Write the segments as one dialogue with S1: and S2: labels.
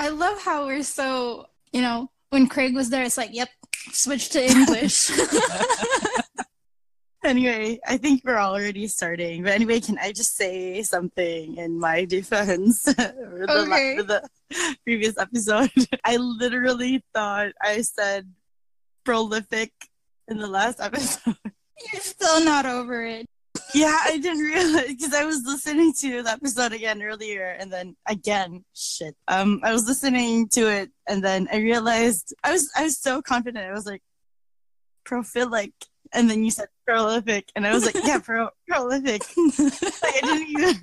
S1: I love how we're so, when Craig was there, it's like, yep, switch to English.
S2: Anyway, I think we're already starting. But anyway, can I just say something in my defense for the previous episode? I literally thought I said prolific in the last episode.
S1: You're still not over it.
S2: Yeah, I didn't realize because I was listening to the episode again earlier, and then again, I was listening to it, and then I realized I was so confident. I was like, prophilic, and then you said prolific, and I was like, yeah, prolific. Like I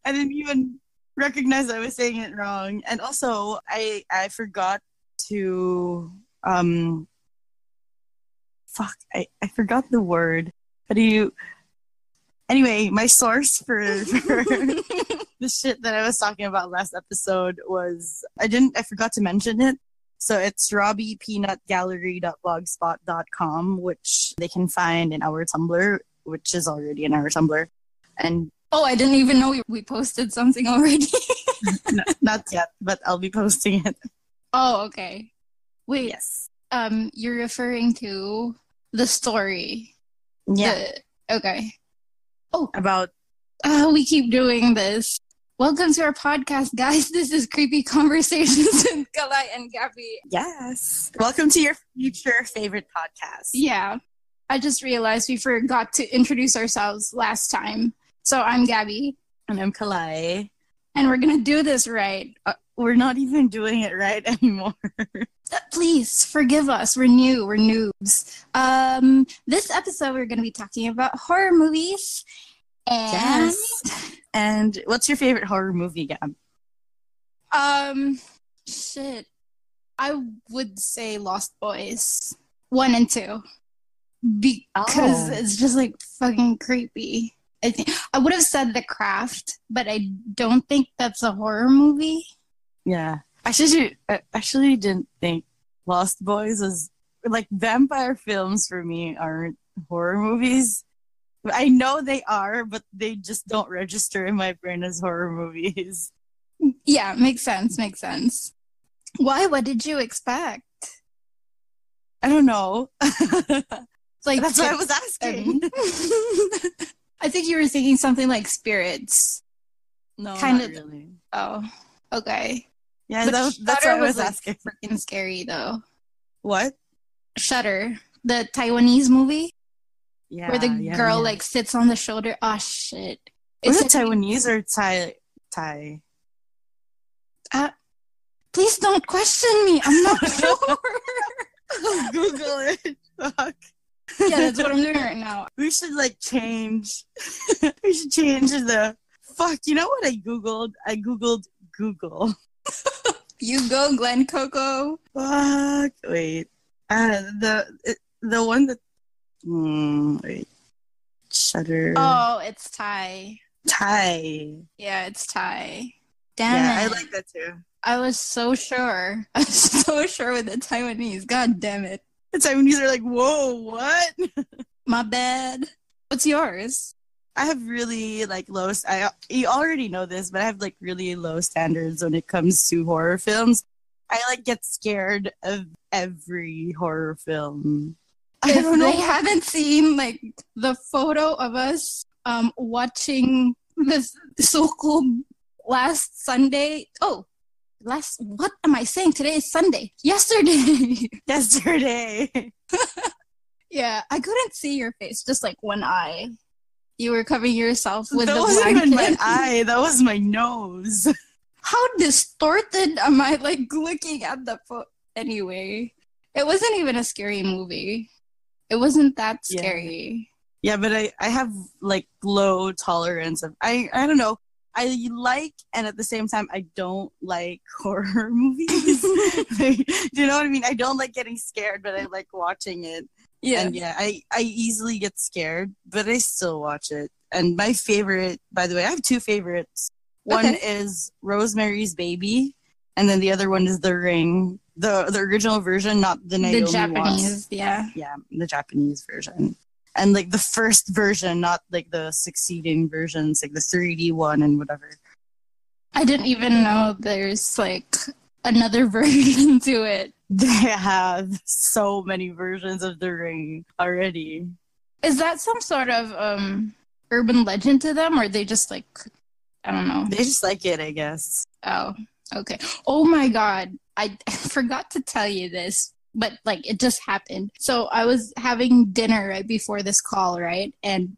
S2: didn't even recognize I was saying it wrong, and also I forgot to I forgot the word. How do you? Anyway, my source for the shit that I was talking about last episode was I forgot to mention it. So it's robbiepeanutgallery.blogspot.com, which they can find in our Tumblr, which is already in our Tumblr. And
S1: I didn't even know we posted something already.
S2: No, not yet, but I'll be posting it.
S1: Oh, okay. Wait.
S2: Yes.
S1: You're referring to the story.
S2: Yeah.
S1: Okay. Oh,
S2: about
S1: we keep doing this. Welcome to our podcast, guys. This is Creepy Conversations with Kalai and Gabby.
S2: Yes. Welcome to your future favorite podcast.
S1: Yeah. I just realized we forgot to introduce ourselves last time. So I'm Gabby.
S2: And I'm Kalai.
S1: And we're going to do this right.
S2: We're not even doing it right anymore.
S1: Please forgive us. We're new. We're noobs. This episode, we're going to be talking about horror movies. And
S2: yes. And what's your favorite horror movie, Gab?
S1: Shit. I would say Lost Boys 1 and 2. Because it's just like fucking creepy. I think I would have said The Craft, but I don't think that's a horror movie.
S2: Yeah. I actually didn't think Lost Boys was like vampire films for me aren't horror movies. I know they are, but they just don't register in my brain as horror movies.
S1: Yeah, makes sense. Why? What did you expect?
S2: I don't know.
S1: Like
S2: that's what I was asking.
S1: I think you were thinking something like Spirits.
S2: No,
S1: kind
S2: not
S1: of.
S2: really.
S1: Oh, okay.
S2: Yeah, that's what I was asking.
S1: Freaking scary though.
S2: What?
S1: Shudder, the Taiwanese movie.
S2: Yeah,
S1: where the girl like sits on the shoulder. Oh shit!
S2: Is it Taiwanese or Thai?
S1: Please don't question me. I'm not sure.
S2: I'll Google it. Fuck.
S1: Yeah, that's what I'm doing right now.
S2: We should change. We should change the. Fuck. You know what I googled? I googled Google.
S1: You go, Glen Coco.
S2: Fuck. Wait. The one that. Wait. Shudder.
S1: Oh, it's Thai.
S2: Thai.
S1: Yeah, it's Thai. Damn it.
S2: I like that too.
S1: I was so sure. I was so sure with the Taiwanese. God damn it.
S2: The Taiwanese are like, whoa, what?
S1: My bad. What's yours?
S2: I have really low. You already know this, but I have really low standards when it comes to horror films. I get scared of every horror film.
S1: I don't know. They haven't seen the photo of us watching this so-called last Sunday. Oh, what am I saying? Today is Sunday. Yesterday. Yeah, I couldn't see your face. Just one eye. You were covering yourself with the blanket. That wasn't even
S2: my eye. That was my nose.
S1: How distorted am I looking at the photo? Anyway, it wasn't even a scary movie. It wasn't that scary.
S2: Yeah, but I have low tolerance of I don't know. I and at the same time I don't like horror movies. Do you know what I mean? I don't like getting scared, but I like watching it. Yeah. And I easily get scared, but I still watch it. And my favorite, by the way, I have two favorites. One is Rosemary's Baby, and then the other one is The Ring. The original version, not the Naomi
S1: Japanese,
S2: Watts.
S1: Yeah,
S2: the Japanese version. And the first version, not the succeeding versions, the 3D one and whatever.
S1: I didn't even know there's another version to it.
S2: They have so many versions of The Ring already.
S1: Is that some sort of urban legend to them, or they just like, I don't know?
S2: They just like it, I guess.
S1: Oh, okay. Oh my God. I forgot to tell you this, but like it just happened. So I was having dinner right before this call, right? And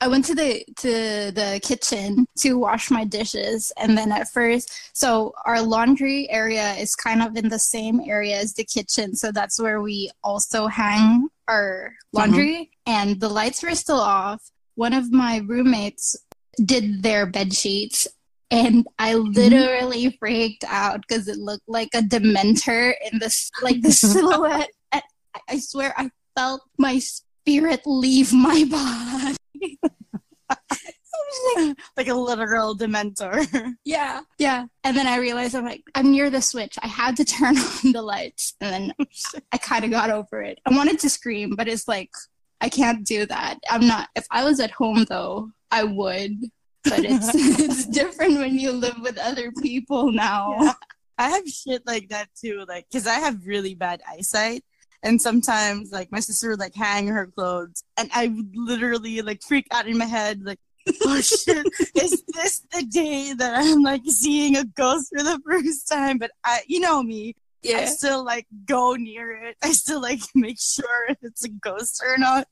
S1: I went to the kitchen to wash my dishes, and then at first, so our laundry area is kind of in the same area as the kitchen, so that's where we also hang our laundry, and the lights were still off. One of my roommates did their bed sheets, and I literally freaked out because it looked like a Dementor in this, like the silhouette. And I swear I felt my spirit leave my body.
S2: Like a literal Dementor.
S1: Yeah. And then I realized I'm near the switch. I had to turn on the lights, and then I kind of got over it. I wanted to scream, but it's like, I can't do that. I'm not. If I was at home, though, I would. But it's different when you live with other people now.
S2: Yeah. I have shit like that too, like, because I have really bad eyesight. And sometimes, like, my sister would, like, hang her clothes, and I would literally, like, freak out in my head, like, oh, shit, is this the day that I'm, like, seeing a ghost for the first time? But you know me. Yeah. I still, like, go near it. I still, like, make sure if it's a ghost or not.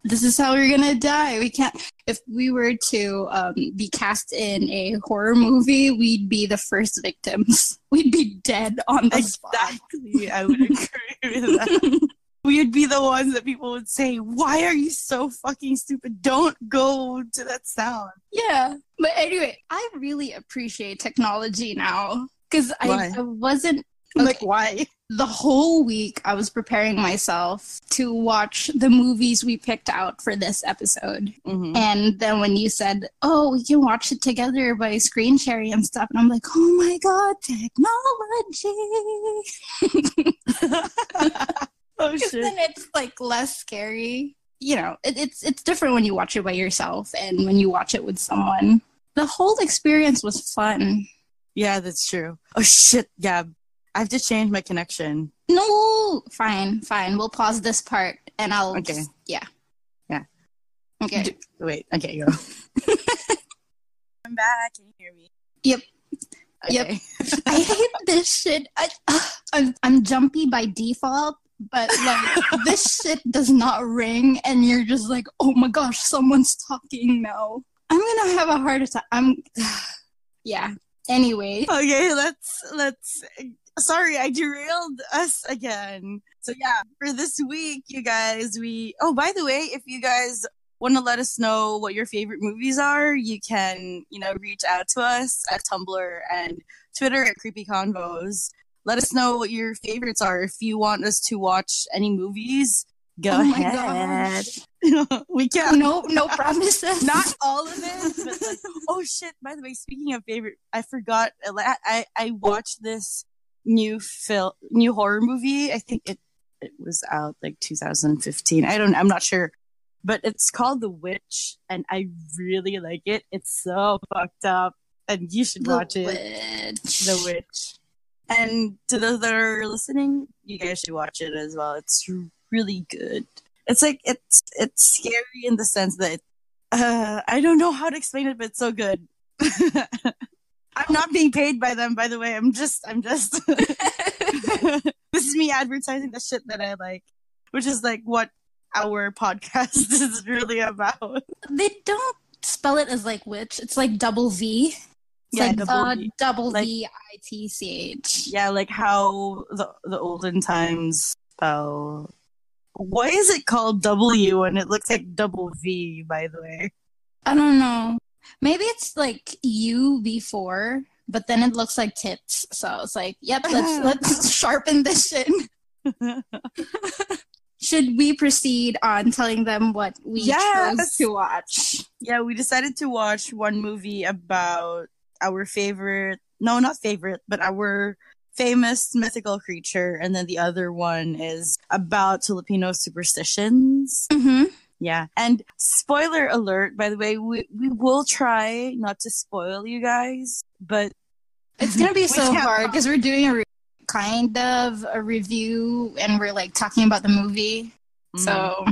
S1: This is how we're gonna die. We can't. If we were to be cast in a horror movie, we'd be the first victims. We'd be dead on the spot.
S2: Exactly. I would agree with that. We'd be the ones that people would say, "Why are you so fucking stupid? Don't go to that sound."
S1: Yeah. But anyway, I really appreciate technology now because I wasn't. Okay.
S2: Like, why?
S1: The whole week I was preparing myself to watch the movies we picked out for this episode. And then when you said, oh, we can watch it together by screen sharing and stuff, and I'm like, oh my God, technology.
S2: Oh shit.
S1: Then it's like less scary. You know, it's different when you watch it by yourself and when you watch it with someone. The whole experience was fun.
S2: Yeah, that's true. Oh shit, Gab. I have to change my connection.
S1: No, fine. We'll pause this part, and I'll.
S2: Okay.
S1: Yeah.
S2: Okay. Wait. Okay, go. I'm back. Can you hear me?
S1: Yep.
S2: Okay.
S1: Yep. I hate this shit. I'm jumpy by default, but like this shit does not ring, and you're just like, oh my gosh, someone's talking now. I'm gonna have a heart attack. Yeah. Anyway.
S2: Okay. Let's. Sorry, I derailed us again. So yeah, for this week, you guys, oh, by the way, if you guys want to let us know what your favorite movies are, you can, reach out to us at Tumblr and Twitter at Creepy Convos. Let us know what your favorites are. If you want us to watch any movies, go ahead. We can't.
S1: No promises.
S2: Not all of it, but like, oh shit, by the way, speaking of favorite, I forgot, I watched this new horror movie. I think it was out like 2015. I'm not sure, but it's called The Witch, and I really like it. It's so fucked up, and you should watch it. The Witch. And to those that are listening, you guys should watch it as well. It's really good. It's like it's scary in the sense that I don't know how to explain it, but it's so good. I'm not being paid by them, by the way. I'm just this is me advertising the shit that I like, which is like what our podcast is really about.
S1: They don't spell it as like witch. It's like double V. It's like double VITCH.
S2: Yeah, like how the olden times spell. Why is it called W and it looks like double V, by the way?
S1: I don't know. Maybe it's like U before, but then it looks like tits. So it's like, yep, let's sharpen this shit. Should we proceed on telling them what we chose to watch?
S2: Yeah, we decided to watch one movie about our favorite, no, not favorite, but our famous mythical creature. And then the other one is about Filipino superstitions.
S1: Mm-hmm.
S2: Yeah. And spoiler alert, by the way, we will try not to spoil you guys, but
S1: It's gonna be
S2: We
S1: so
S2: can't
S1: hard because we're doing kind of a review and we're like talking about the movie. So,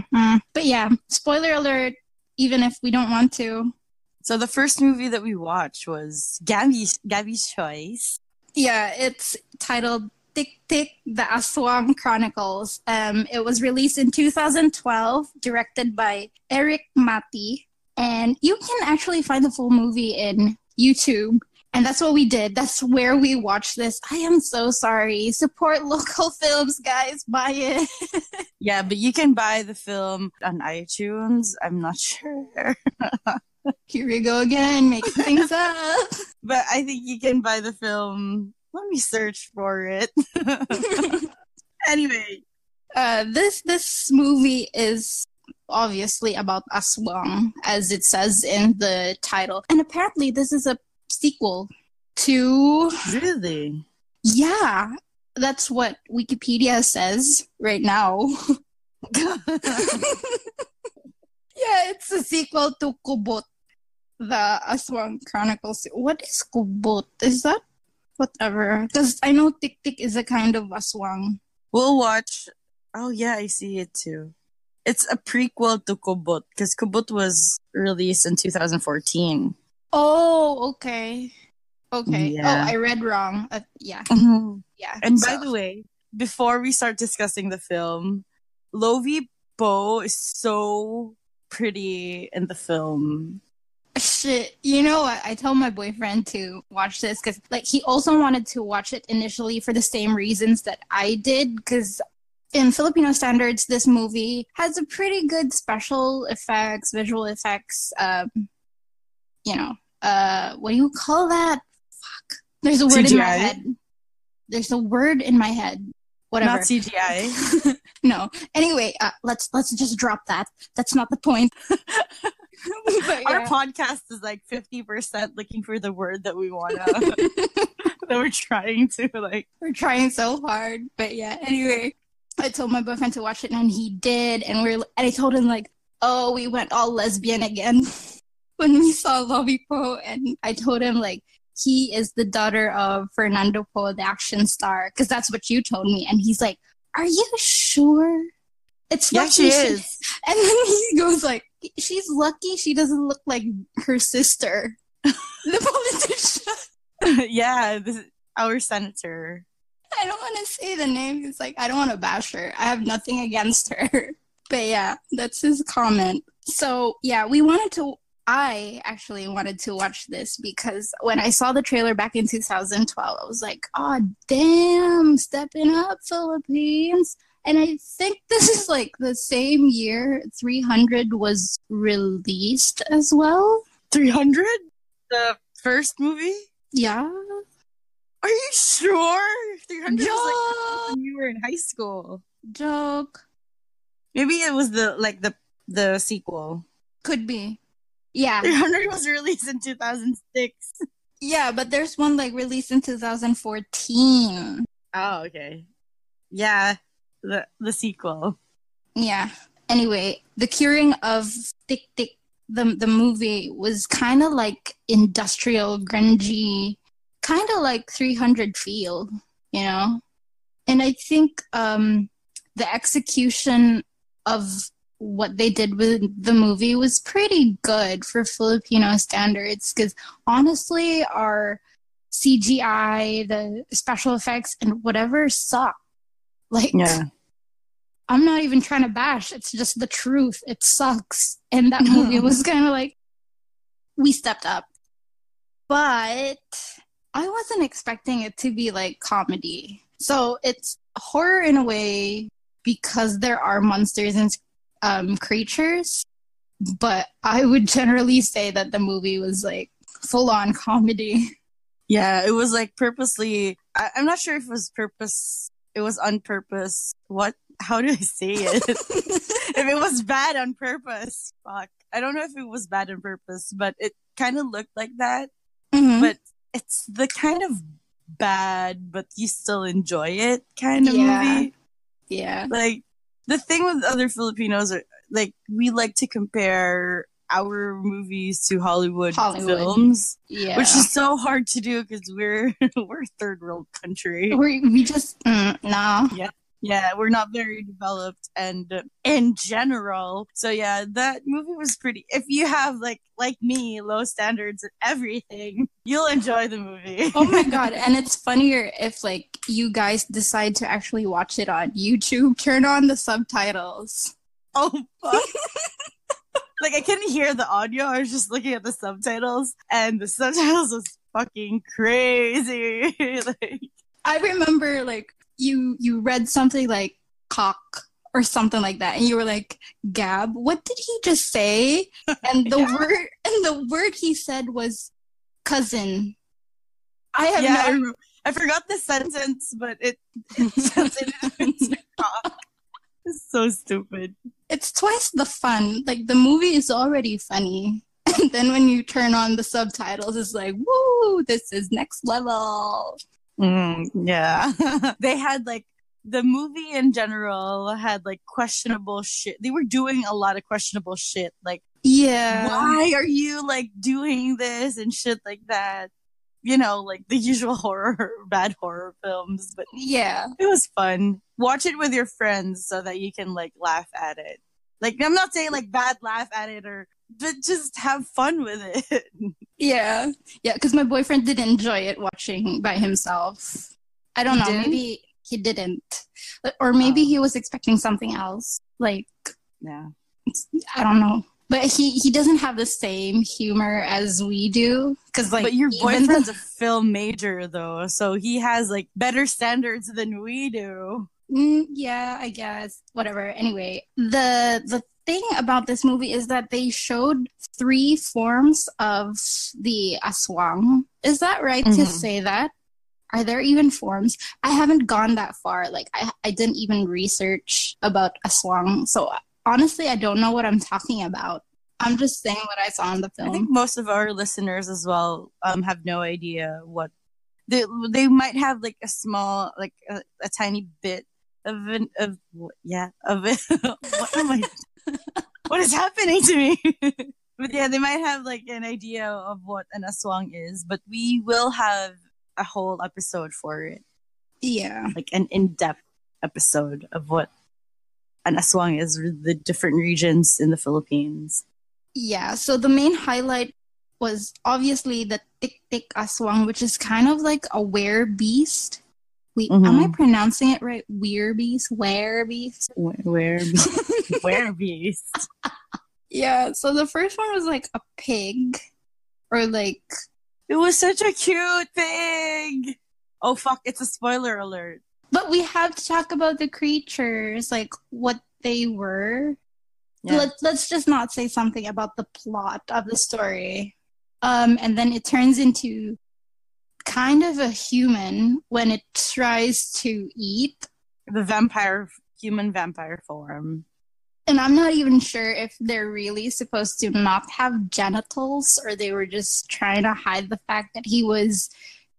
S1: but yeah, spoiler alert. Even if we don't want to.
S2: So the first movie that we watched was Gabby's Choice.
S1: Yeah, it's titled Tik Tik, The Aswang Chronicles. It was released in 2012, directed by Eric Mati. And you can actually find the full movie in YouTube. And that's what we did. That's where we watched this. I am so sorry. Support local films, guys. Buy it.
S2: Yeah, but you can buy the film on iTunes. I'm not sure.
S1: Here we go again, making things up.
S2: But I think you can buy the film. Let me search for it. Anyway.
S1: This movie is obviously about Aswang, as it says in the title. And apparently this is a sequel to...
S2: Really?
S1: Yeah, that's what Wikipedia says right now. Yeah, it's a sequel to Kubot, the Aswang Chronicles. What is Kubot? Is that whatever? Because I know Tik Tik is a kind of Aswang.
S2: We'll watch. Oh, yeah, I see it too. It's a prequel to Kubot because Kubot was released in 2014.
S1: Oh, okay. Okay.
S2: Yeah.
S1: Oh, I read wrong. Yeah.
S2: Mm-hmm.
S1: Yeah.
S2: And by the way, before we start discussing the film, Lovi Po is so pretty in the film.
S1: Shit. You know what? I told my boyfriend to watch this because, like, he also wanted to watch it initially for the same reasons that I did. Because in Filipino standards, this movie has a pretty good special effects, visual effects. You know, what do you call that? Fuck. There's a word
S2: CGI?
S1: in my head. There's a word in my head. Whatever.
S2: Not CGI.
S1: No. Anyway, let's just drop that. That's not the point. But,
S2: Our
S1: yeah.
S2: podcast is like 50% looking for the word that we want to, that we're trying to like.
S1: We're trying so hard. But yeah, anyway, I told my boyfriend to watch it and he did. And I told him like, oh, we went all lesbian again when we saw Lovi Po. And I told him like, he is the daughter of Fernando Po, the action star. Because that's what you told me. And he's like, are you sure? It's
S2: Yeah,
S1: lucky
S2: she is.
S1: And then he goes like, she's lucky she doesn't look like her sister, the politician.
S2: Yeah, our senator.
S1: I don't want to say the name. It's like, I don't want to bash her. I have nothing against her. But yeah, that's his comment. So yeah, I actually wanted to watch this because when I saw the trailer back in 2012, I was like, oh, damn, stepping up, Philippines. And I think this is like the same year 300 was released as well.
S2: 300? The first movie?
S1: Yeah.
S2: Are you sure? 300
S1: Joke.
S2: was like when you were in high school.
S1: Joke.
S2: Maybe it was the sequel.
S1: Could be. Yeah.
S2: 300 was released in 2006.
S1: Yeah, but there's one like released in 2014.
S2: Oh, okay. Yeah, the sequel.
S1: Yeah. Anyway, The Curing of Tik Tik, the movie was kind of like industrial, grungy, kind of like 300 feel, you know? And I think the execution of what they did with the movie was pretty good for Filipino standards because honestly, our CGI, the special effects, and whatever sucked. Like,
S2: Yeah.
S1: I'm not even trying to bash. It's just the truth. It sucks. And that movie was kind of like, we stepped up. But I wasn't expecting it to be like comedy. So it's horror in a way because there are monsters and creatures. But I would generally say that the movie was like full-on comedy.
S2: Yeah, it was like purposely. I'm not sure if it was it was on purpose. What? How do I say it? If it was bad on purpose, fuck. I don't know if it was bad on purpose, but it kind of looked like that.
S1: Mm-hmm.
S2: But it's the kind of bad, but you still enjoy it kind of movie.
S1: Yeah.
S2: Like, the thing with other Filipinos are, like, we like to compare our movies to Hollywood films, which is so hard to do because we're a third world country.
S1: We just no.
S2: Yeah, we're not very developed and in general. So yeah, that movie was pretty. If you have like me, low standards and everything, you'll enjoy the movie.
S1: Oh my god, and it's funnier if like you guys decide to actually watch it on YouTube, turn on the subtitles.
S2: Oh fuck. Like I couldn't hear the audio, I was just looking at the subtitles and the subtitles was fucking crazy. Like
S1: I remember like you read something like cock or something like that, and you were like, Gab, what did he just say? And the word he said was cousin.
S2: I forgot the sentence, but it translated cock. It's so stupid.
S1: It's twice the fun. Like the movie is already funny. And then when you turn on the subtitles, it's like, woo, this is next level.
S2: Yeah. They had like the movie in general had like questionable shit. They were doing a lot of questionable shit. Like, why are you like doing this and shit like that? You know, like the usual bad horror films. But
S1: yeah,
S2: it was fun. Watch it with your friends so that you can like laugh at it. Like, I'm not saying like bad laugh at it but just have fun with it.
S1: Yeah, because my boyfriend didn't enjoy it watching by himself. I don't know, maybe he didn't. Or maybe he was expecting something else. Like,
S2: yeah,
S1: I don't know. But he doesn't have the same humor as we do.
S2: But your boyfriend's a film major, though, so he has like better standards than we do.
S1: Yeah, I guess. Whatever. Anyway, the thing about this movie is that they showed 3 forms of the aswang. Is that right to say that? Are there even forms? I haven't gone that far. Like, I didn't even research about aswang. So, honestly, I don't know what I'm talking about. I'm just saying what I saw in the film.
S2: I think most of our listeners as well have no idea what... They might have, like, a small, like, a tiny bit of it. What am I... What is happening to me? But yeah, they might have like an idea of what an aswang is, but we will have a whole episode for it.
S1: Yeah.
S2: Like an in-depth episode of what an aswang is, the different regions in the Philippines.
S1: Yeah, so the main highlight was obviously the tik-tik aswang, which is kind of like a werebeast. Wait, am I pronouncing it right? Werebeast? Werebeast?
S2: Werebeast.
S1: Yeah, so the first one was like a pig. Or like...
S2: It was such a cute pig! Oh fuck, it's a spoiler alert.
S1: But we have to talk about the creatures, like what they were. Yeah. Let's just not say something about the plot of the story. And then it turns into kind of a human when it tries to eat.
S2: The human vampire form.
S1: And I'm not even sure if they're really supposed to not have genitals or they were just trying to hide the fact that he was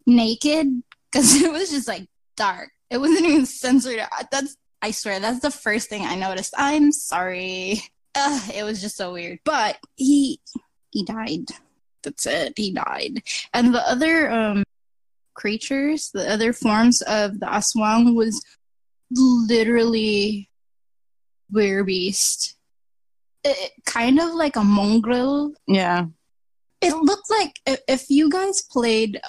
S1: naked, because it was just like dark. It wasn't even censored. I swear, that's the first thing I noticed. I'm sorry. It was just so weird. But he died. That's it. He died. And the other creatures, the other forms of the aswang was literally werebeast. Kind of like a mongrel.
S2: Yeah.
S1: It looked like if you guys played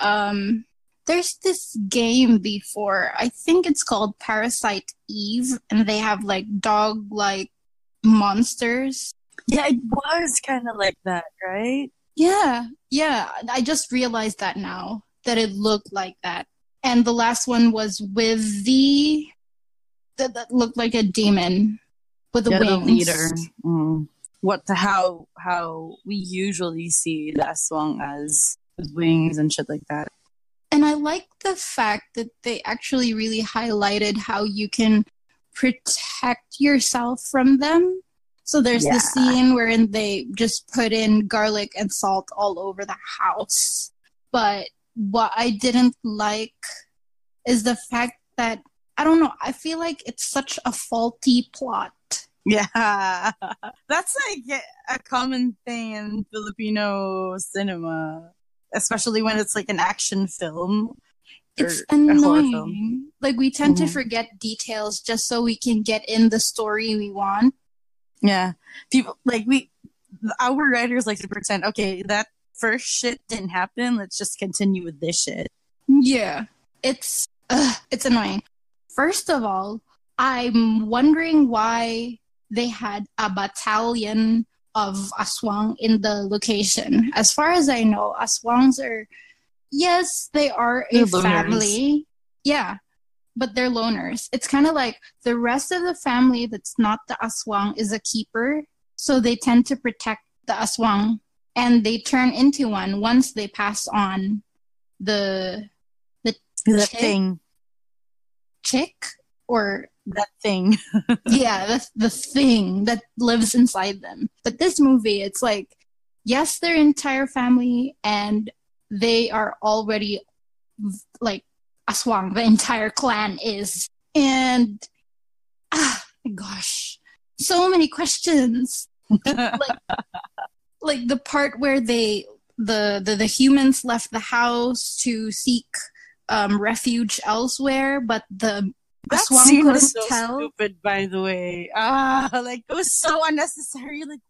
S1: there's this game before, I think it's called Parasite Eve, and they have like dog-like monsters.
S2: Yeah, it was kind of like that, right?
S1: Yeah. I just realized that now, that it looked like that. And the last one was with that looked like a demon with the wings.
S2: The leader. How we usually see the aswang as with wings and shit like that.
S1: And I like the fact that they actually really highlighted how you can protect yourself from them. So there's the scene wherein they just put in garlic and salt all over the house. But what I didn't like is the fact that, I don't know, I feel like it's such a faulty plot
S2: Yeah. That's like a common thing in Filipino cinema, especially when it's like an action film or
S1: It's
S2: a horror film.
S1: annoying. Like, we tend to forget details just so we can get in the story we want.
S2: Yeah. People like our writers like to pretend, okay, that first shit didn't happen. Let's just continue with this shit.
S1: Yeah. It's annoying. First of all, I'm wondering why they had a battalion of aswang in the location. As far as I know, aswangs are, yes, they are a family. Yeah, but they're loners. It's kind of like the rest of the family that's not the aswang is a keeper, so they tend to protect the aswang, and they turn into one once they pass on the
S2: thing.
S1: Chick or
S2: that thing.
S1: Yeah, the thing that lives inside them. But this movie, it's like, yes, their entire family, and they are already like aswang. The entire clan is, and gosh, so many questions. like the part where the humans left the house to seek refuge elsewhere, but the
S2: that
S1: aswang
S2: scene
S1: couldn't
S2: was so
S1: tell.
S2: stupid, by the way. Like, it was so unnecessary. Like,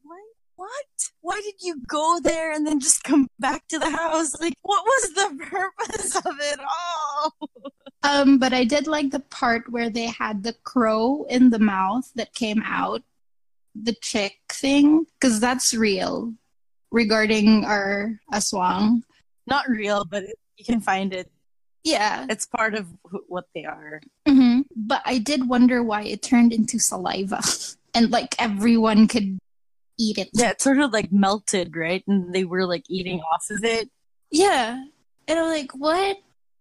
S2: what? Why did you go there and then just come back to the house? Like, what was the purpose of it all?
S1: But I did like the part where they had the crow in the mouth that came out, the chick thing, because that's real regarding our aswang.
S2: Not real, but you can find it.
S1: Yeah.
S2: It's part of what they are.
S1: Mm-hmm. But I did wonder why it turned into saliva and like everyone could eat it.
S2: Yeah, it sort of like melted, right? And they were like eating off of it.
S1: Yeah. And I'm like, what?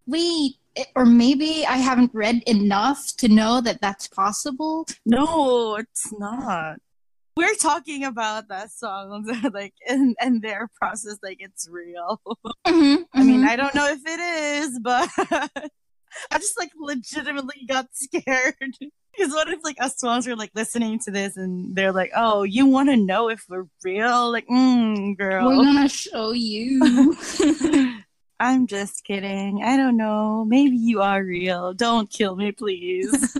S1: Wait. Or maybe I haven't read enough to know that that's possible.
S2: No, it's not. We're talking about that song, like, and their process, like, it's real. I mean, I don't know if it is, but I just, like, legitimately got scared. Because what if, like, us swans are, like, listening to this and they're like, oh, you want to know if we're real? Like, girl.
S1: We're gonna show you.
S2: I'm just kidding. I don't know. Maybe you are real. Don't kill me, please.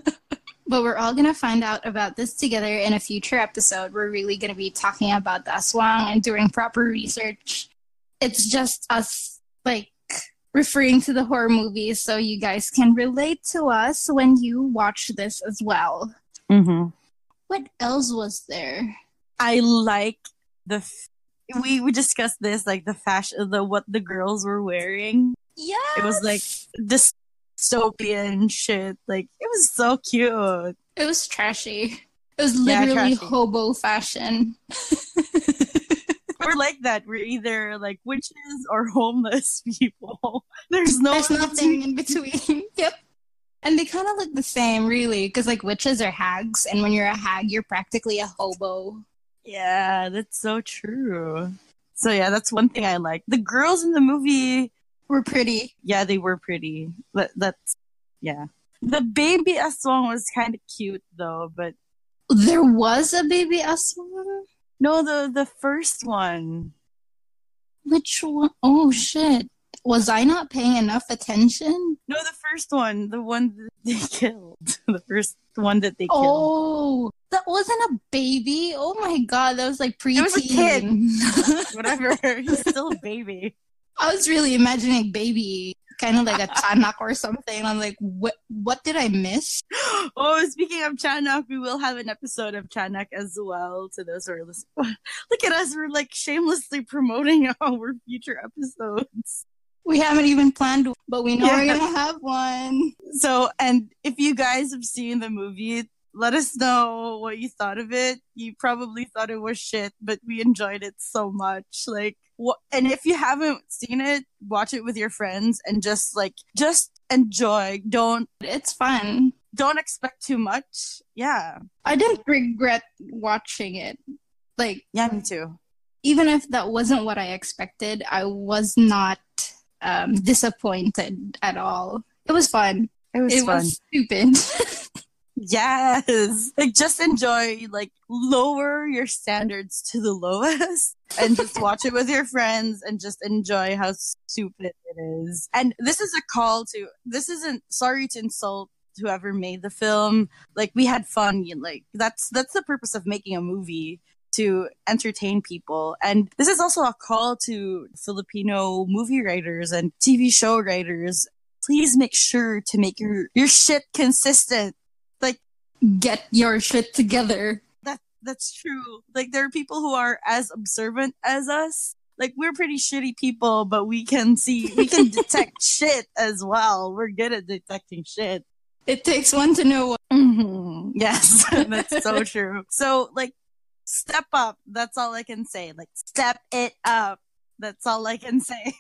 S1: But we're all going to find out about this together in a future episode. We're really going to be talking about the aswang and doing proper research. It's just us, like, referring to the horror movies so you guys can relate to us when you watch this as well.
S2: Mm-hmm.
S1: What else was there?
S2: I like we discussed this, like, the fashion, what the girls were wearing.
S1: Yeah.
S2: It was, like, dystopian shit. Like, it was so cute.
S1: It was trashy. It was literally
S2: trashy.
S1: Hobo fashion.
S2: We're like that. We're either like witches or homeless people. There's
S1: nothing in between. Yep. And they kind of look the same, really, because like witches are hags, and when you're a hag, you're practically a hobo.
S2: Yeah, that's so true. So yeah, that's one thing I like. The girls in the movie
S1: were pretty.
S2: Yeah, they were pretty. That's yeah. The baby aswang was kind of cute though, but
S1: there was a baby aswang?
S2: No, the first one.
S1: Which one? Oh shit. Was I not paying enough attention?
S2: No, the first one. The one that they killed. The first one that they killed.
S1: Oh, that wasn't a baby? Oh my god, that was like preteen.
S2: It was a kid. Whatever. He's still a baby.
S1: I was really imagining baby, kind of like a Chanak or something. I'm like, what did I miss?
S2: Oh, speaking of Chanak, we will have an episode of Chanak as well to those who are listening. Look at us, we're like shamelessly promoting our future episodes.
S1: We haven't even planned, but we know we're going to have one.
S2: So, and if you guys have seen the movie, let us know what you thought of it. You probably thought it was shit, but we enjoyed it so much. Like, and if you haven't seen it, watch it with your friends and just enjoy.
S1: It's fun.
S2: Don't expect too much. Yeah.
S1: I didn't regret watching it. Like,
S2: yeah, me too.
S1: Even if that wasn't what I expected, I was not disappointed at all. It was fun.
S2: It was
S1: stupid.
S2: Yes. Like, just enjoy, like, lower your standards to the lowest and just watch it with your friends and just enjoy how stupid it is. And this is a call to, this isn't, sorry to insult whoever made the film. Like, we had fun. Like, that's the purpose of making a movie, to entertain people. And this is also a call to Filipino movie writers and TV show writers. Please make sure to make your shit consistent. Like,
S1: get your shit together.
S2: That's true. Like, there are people who are as observant as us. Like, we're pretty shitty people, but we can detect shit as well. We're good at detecting shit.
S1: It takes one to know one.
S2: Mm-hmm. Yes, that's so true. So, like, step up. That's all I can say. Like, step it up. That's all I can say.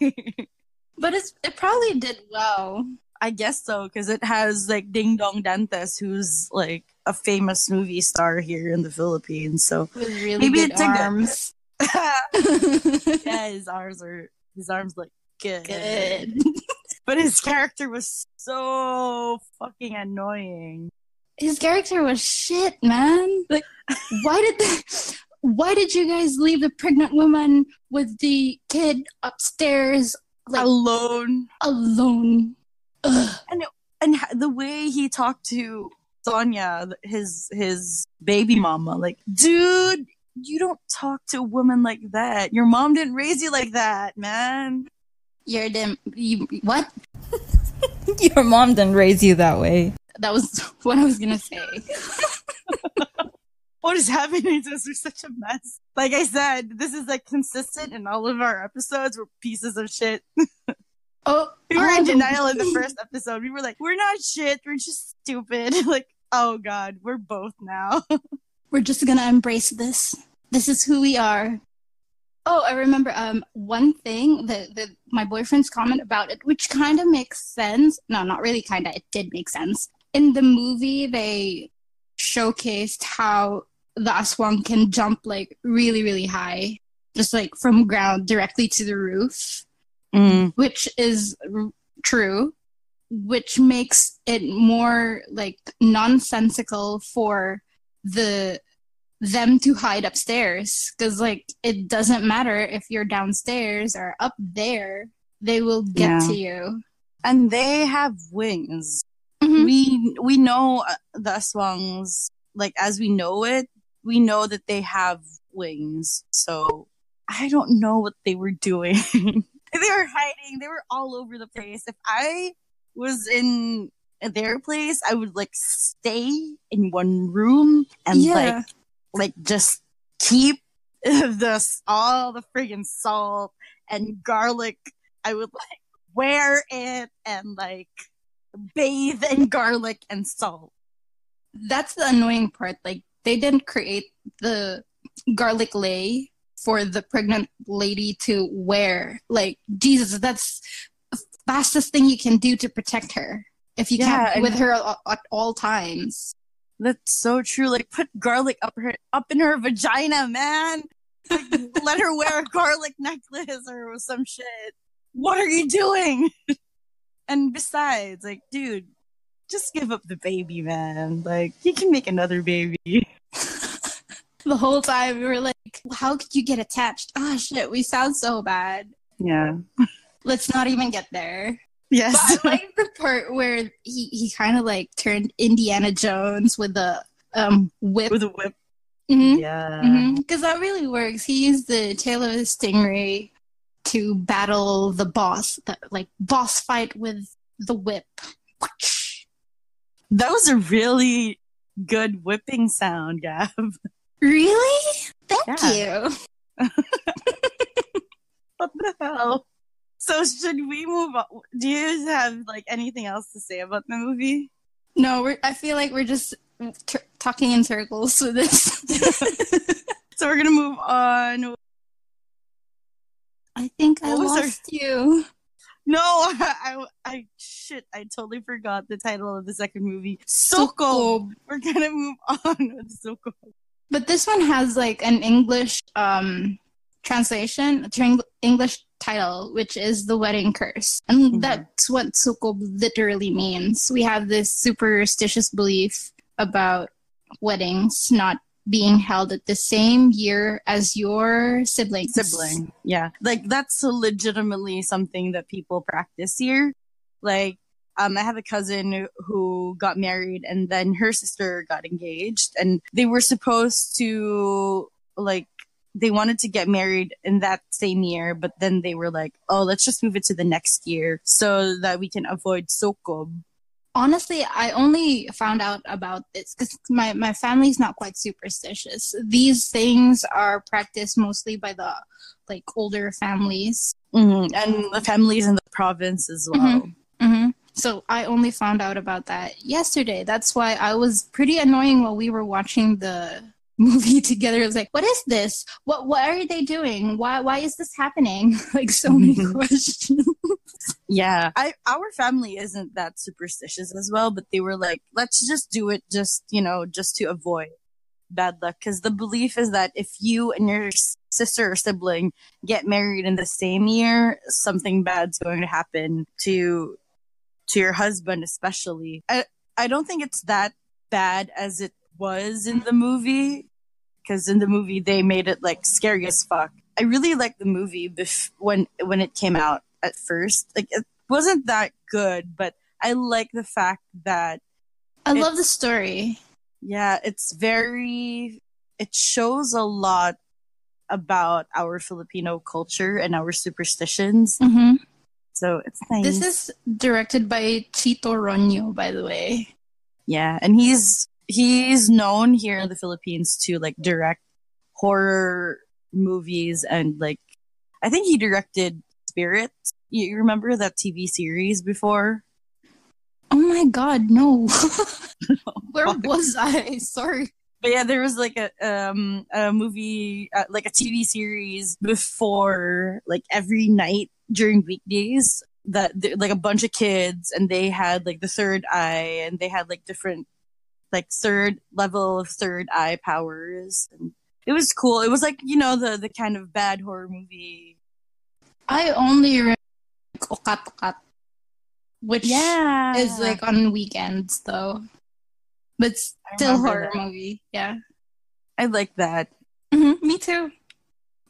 S1: But it probably did well.
S2: I guess so, because it has, like, Ding Dong Dantes, who's, like, a famous movie star here in the Philippines. So
S1: with really good arms.
S2: Yeah, his arms look good. But his character was so fucking annoying.
S1: His character was shit, man. Like, why did you guys leave the pregnant woman with the kid upstairs, like,
S2: alone?
S1: Ugh.
S2: And the way he talked to Sonia, his baby mama, like, dude, you don't talk to a woman like that. Your mom didn't raise you like that, man.
S1: What?
S3: Your mom didn't raise you that way.
S1: That was what I was gonna say.
S2: What is happening to us? We're such a mess. Like I said, this is, like, consistent in all of our episodes. We're pieces of shit. We were in denial in the first episode. We were like, we're not shit. We're just stupid. Like, oh God, we're both now.
S1: We're just gonna embrace this. This is who we are. Oh, I remember one thing that my boyfriend's comment about it, which kind of makes sense. No, not really kind of. It did make sense. In the movie, they showcased how the aswang can jump, like, really, really high, just, like, from ground directly to the roof, which is true, which makes it more, like, nonsensical for them to hide upstairs, because, like, it doesn't matter if you're downstairs or up there, they will get to you.
S2: And they have wings.
S1: Mm-hmm.
S2: We know the aswangs, like, as we know it, we know that they have wings. So I don't know what they were doing. They were hiding. They were all over the place. If I was in their place, I would, like, stay in one room and like just keep all the friggin' salt and garlic. I would, like, wear it and, like, bathe in garlic and salt.
S1: That's the annoying part. Like, they didn't create the garlic lei for the pregnant lady to wear. Like, Jesus, that's the fastest thing you can do to protect her if you can't be with her at all times.
S2: That's so true. Like, put garlic up in her vagina, man. Like, let her wear a garlic necklace or some shit. What are you doing? And besides, like, dude, just give up the baby, man. Like, you can make another baby.
S1: The whole time we were like, how could you get attached? Oh, shit, we sound so bad.
S2: Yeah.
S1: Let's not even get there.
S2: Yes.
S1: But I like the part where he kind of, like, turned Indiana Jones with the whip.
S2: With a whip.
S1: Mm-hmm.
S2: Yeah.
S1: Because that really works. He used the tail of his stingray to battle the boss. That, like, boss fight with the whip.
S2: That was a really good whipping sound, Gab.
S1: Really? Thank you.
S2: What the hell? So should we move on? Do you have, like, anything else to say about the movie?
S1: No, I feel like we're just talking in circles with this.
S2: So we're gonna move on.
S1: I think I lost you.
S2: No, I totally forgot the title of the second movie. Sukob. We're gonna move on with Sukob.
S1: But this one has, like, an English translation, English title, which is The Wedding Curse. And that's what Sukob literally means. We have this superstitious belief about weddings not being held at the same year as your siblings.
S2: Yeah. Like, that's legitimately something that people practice here. Like, I have a cousin who got married and then her sister got engaged, and they were supposed to, like, they wanted to get married in that same year, but then they were like, oh, let's just move it to the next year so that we can avoid sokob.
S1: Honestly, I only found out about this because my family's not quite superstitious. These things are practiced mostly by the like older families.
S2: And the families in the province as well.
S1: So I only found out about that yesterday. That's why I was pretty annoying while we were watching the movie together. It was like, what is this? What are they doing? Why is this happening? Like, so many questions.
S2: Yeah. Our family isn't that superstitious as well, but they were like, let's just do it just to avoid bad luck. Because the belief is that if you and your sister or sibling get married in the same year, something bad's going to happen to your husband especially. I don't think it's that bad as it was in the movie, because in the movie they made it like scary as fuck. I really liked the movie when it came out at first. Like, it wasn't that good, but I like the fact that
S1: I love the story.
S2: Yeah, it shows a lot about our Filipino culture and our superstitions. So it's nice.
S1: This is directed by Chito Ronyo, by the way.
S2: Yeah, and he's known here in the Philippines to like direct horror movies, and like I think he directed Spirit. You remember that TV series before?
S1: Oh my god, no. Where was I? Sorry.
S2: But yeah, there was like a movie, like a TV series before, like every night during weekdays, that like a bunch of kids, and they had like the third eye, and they had like different like third level of third eye powers, and it was cool. It was like, the kind of bad horror movie.
S1: I only remember Okat, which is like on weekends though, but still horror movie. Yeah,
S2: I like that.
S1: Me too.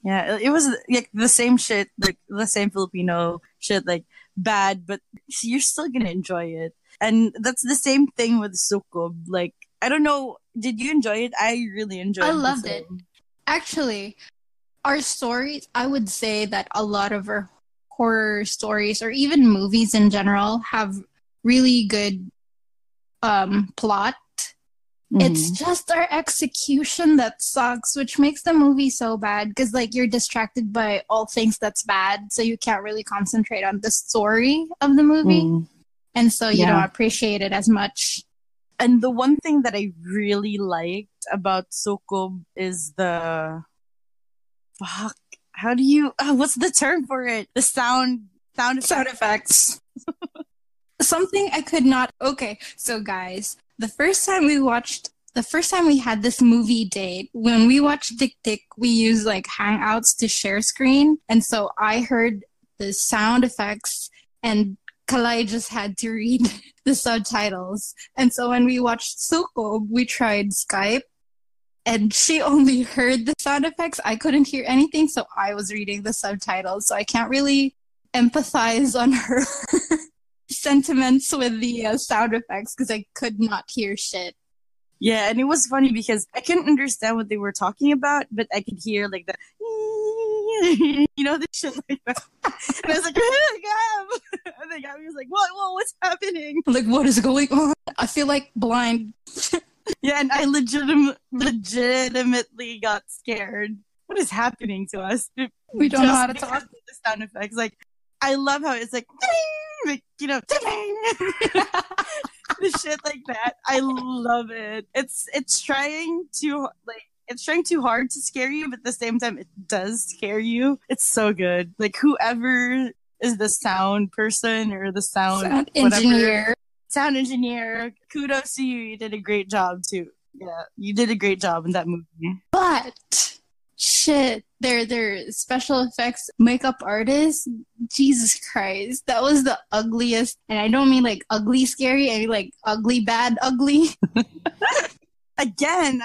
S2: Yeah, it was like the same shit, like the same Filipino shit, like bad, but you're still gonna enjoy it. And that's the same thing with Sukob. Like, I don't know, did you enjoy it? I really enjoyed it.
S1: I loved it. Actually, our stories, I would say that a lot of our horror stories, or even movies in general, have really good plot. It's just our execution that sucks, which makes the movie so bad, because like you're distracted by all things that's bad, so you can't really concentrate on the story of the movie, and so you don't appreciate it as much.
S2: And the one thing that I really liked about Sokob is what's the term for it? The sound effects.
S1: Something I could not. Okay, so guys, the first time we had this movie date, when we watched Tick Tick, we used like Hangouts to share screen, and so I heard the sound effects, and Kalai just had to read the subtitles. And so when we watched Sukob, we tried Skype, and she only heard the sound effects. I couldn't hear anything, so I was reading the subtitles. So I can't really empathize on her sentiments with the sound effects, because I could not hear shit.
S2: Yeah, and it was funny because I couldn't understand what they were talking about, but I could hear like the the shit like that. And I was like, Gab! And then Gabby was like, what's happening?
S1: Like, what is going on? I feel like blind.
S2: Yeah, and I legitimately got scared. What is happening to us?
S1: We don't know how to talk.
S2: The sound effects. Like, I love how it's like, like the shit like that. I love it. It's trying too hard to scare you, but at the same time it does scare you. It's so good. Like, whoever is the sound person or the sound engineer, kudos to you. You did a great job too. Yeah, you did a great job in that movie.
S1: But shit, their special effects makeup artists, Jesus Christ, that was the ugliest. And I don't mean like ugly scary, I mean like ugly bad ugly.
S2: Again,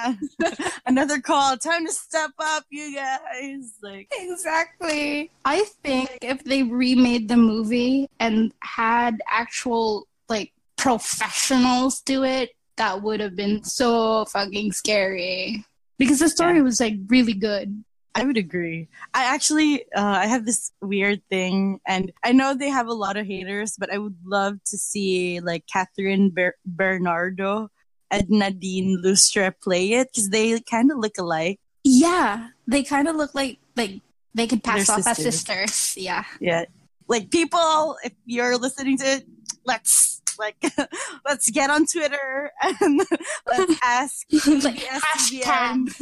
S2: another call. Time to step up, you guys. Like,
S1: Exactly. I think if they remade the movie and had actual like professionals do it, that would have been so fucking scary. Because the story was like really good.
S2: I would agree. I actually, I have this weird thing, and I know they have a lot of haters, but I would love to see like Catherine Bernardo and Nadine Lustre play it because they kind of look alike.
S1: Yeah, they kind of look like they could pass
S2: They're
S1: off as
S2: sisters.
S1: sisters. Yeah.
S2: Yeah, like people, if you're listening to it, let's get on Twitter and let's ask
S1: Like
S2: CBS
S1: hashtag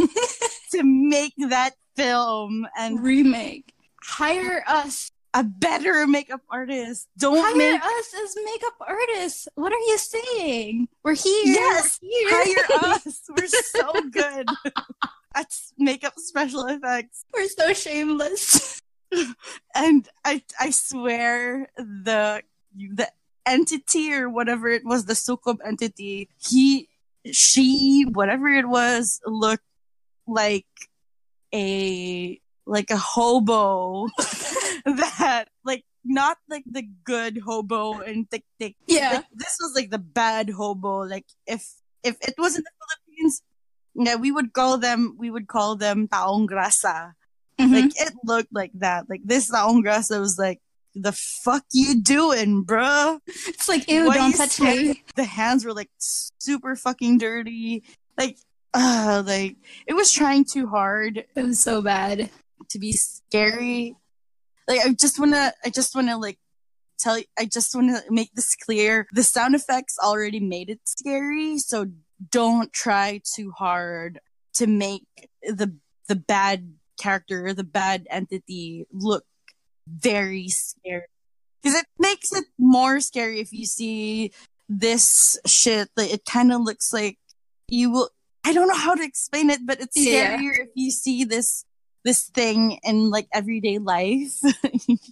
S2: to make that film and
S1: remake. Hire us.
S2: a better makeup artist. Don't
S1: Hire
S2: make
S1: us as makeup artists. What are you saying? We're here.
S2: Yes,
S1: We're here.
S2: hire us. We're so good at makeup special effects.
S1: We're so shameless.
S2: And I swear the entity or whatever it was, the sukob entity, she, whatever it was, looked like a hobo that like not like the good hobo and tik tik.
S1: Yeah.
S2: Like, this was like the bad hobo. Like if it was in the Philippines, yeah, we would call them taong grasa.
S1: Mhm.
S2: Like it looked like that. Like this taong grasa was like, the fuck you doing, bruh?
S1: It's like, ew,
S2: What
S1: don't
S2: you
S1: touch
S2: said?
S1: me.
S2: The hands were like super fucking dirty. Like it was trying too hard
S1: It was so bad.
S2: to be scary. Like I just wanna like tell you, I just wanna make this clear. The sound effects already made it scary, so don't try too hard to make the bad character, the bad entity look very scary. Because it makes it more scary if you see this shit. Like it kind of looks like you will. I don't know how to explain it, but it's scarier if you see this thing in like everyday life.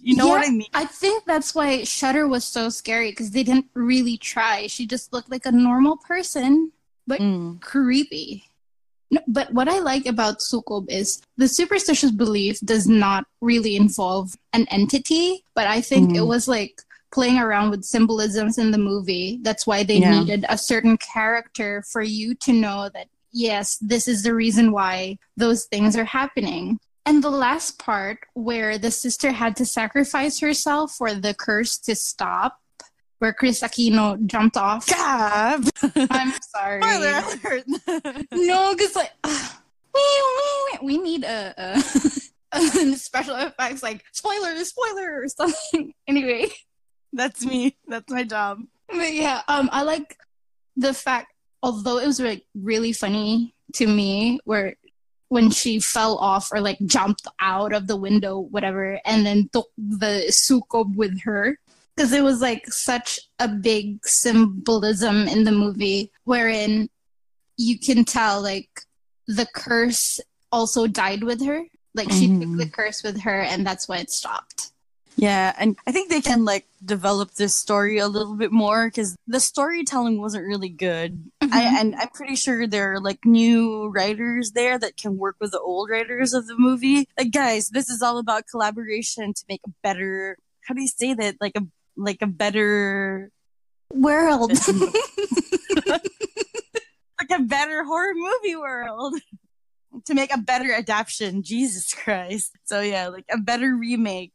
S2: You know what I mean?
S1: I think that's why Shudder was so scary because they didn't really try. She just looked like a normal person, but creepy. No, but what I like about Sukob is the superstitious belief does not really involve an entity, but I think it was like playing around with symbolisms in the movie. That's why they needed a certain character for you to know that, yes, this is the reason why those things are happening. And the last part where the sister had to sacrifice herself for the curse to stop, where Chris Aquino jumped off.
S2: Gab!
S1: I'm sorry.
S2: Spoiler alert!
S1: No, because like we need a special effects like spoiler or something. Anyway,
S2: That's me. That's my job.
S1: but yeah, I like the fact, although it was like really funny to me, where when she fell off or like jumped out of the window, whatever, and then took the sukob with her. Because it was like such a big symbolism in the movie wherein you can tell like the curse also died with her. Like she took the curse with her and that's why it stopped.
S2: Yeah, and I think they can like develop this story a little bit more because the storytelling wasn't really good. And I'm pretty sure there are like new writers there that can work with the old writers of the movie. Like guys, this is all about collaboration to make a better, how do you say that? Like a better
S1: World.
S2: like a better horror movie world. To make a better adaptation. Jesus Christ. So yeah, like a better remake.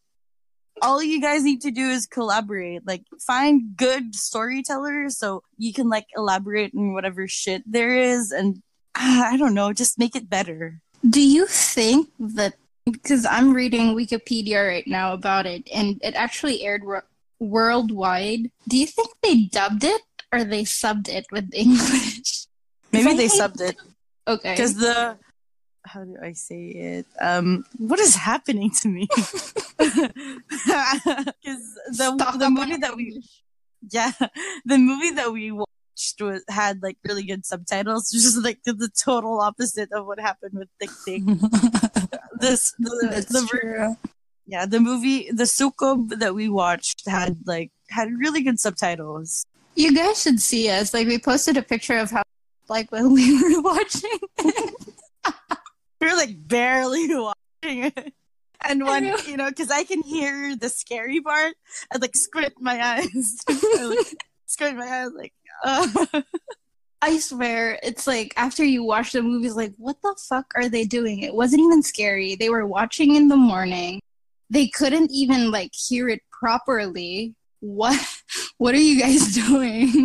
S2: All you guys need to do is collaborate. Like find good storytellers so you can like elaborate on whatever shit there is, and I don't know, just make it better.
S1: Do you think that, because I'm reading Wikipedia right now about it and it actually aired worldwide, do you think they dubbed it or they subbed it with English?
S2: Maybe they subbed it.
S1: Okay.
S2: Because how do I say it? What is happening to me? Because the movie that we watched had like really good subtitles, which is like the total opposite of what happened with Tik Tik.
S1: That's true.
S2: Yeah, the movie, the Sukob that we watched had really good subtitles.
S1: You guys should see us. Like we posted a picture of how like when we were watching it.
S2: We were like barely watching it. And when, you know, because I can hear the scary part, I like squint my eyes.
S1: I swear, it's like after you watch the movies, like, what the fuck are they doing? It wasn't even scary. They were watching in the morning. They couldn't even like hear it properly. What are you guys doing?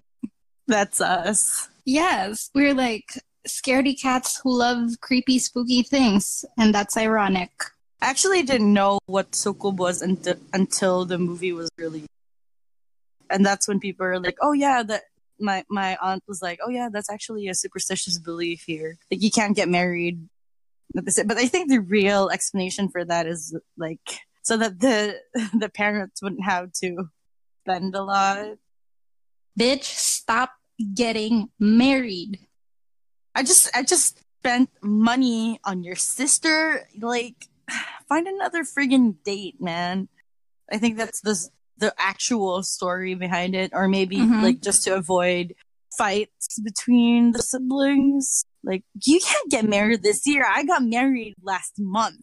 S2: That's us.
S1: Yes, we're like scaredy cats who love creepy, spooky things, and that's ironic.
S2: I actually didn't know what sukob was until the movie was released. And that's when people are like, oh yeah, that my aunt was like, oh yeah, that's actually a superstitious belief here. Like you can't get married. But I think the real explanation for that is like so that the parents wouldn't have to spend a lot.
S1: Bitch, stop getting married.
S2: I just spent money on your sister. Like, find another friggin' date, man. I think that's the actual story behind it, or maybe like just to avoid fights between the siblings. Like, you can't get married this year. I got married last month.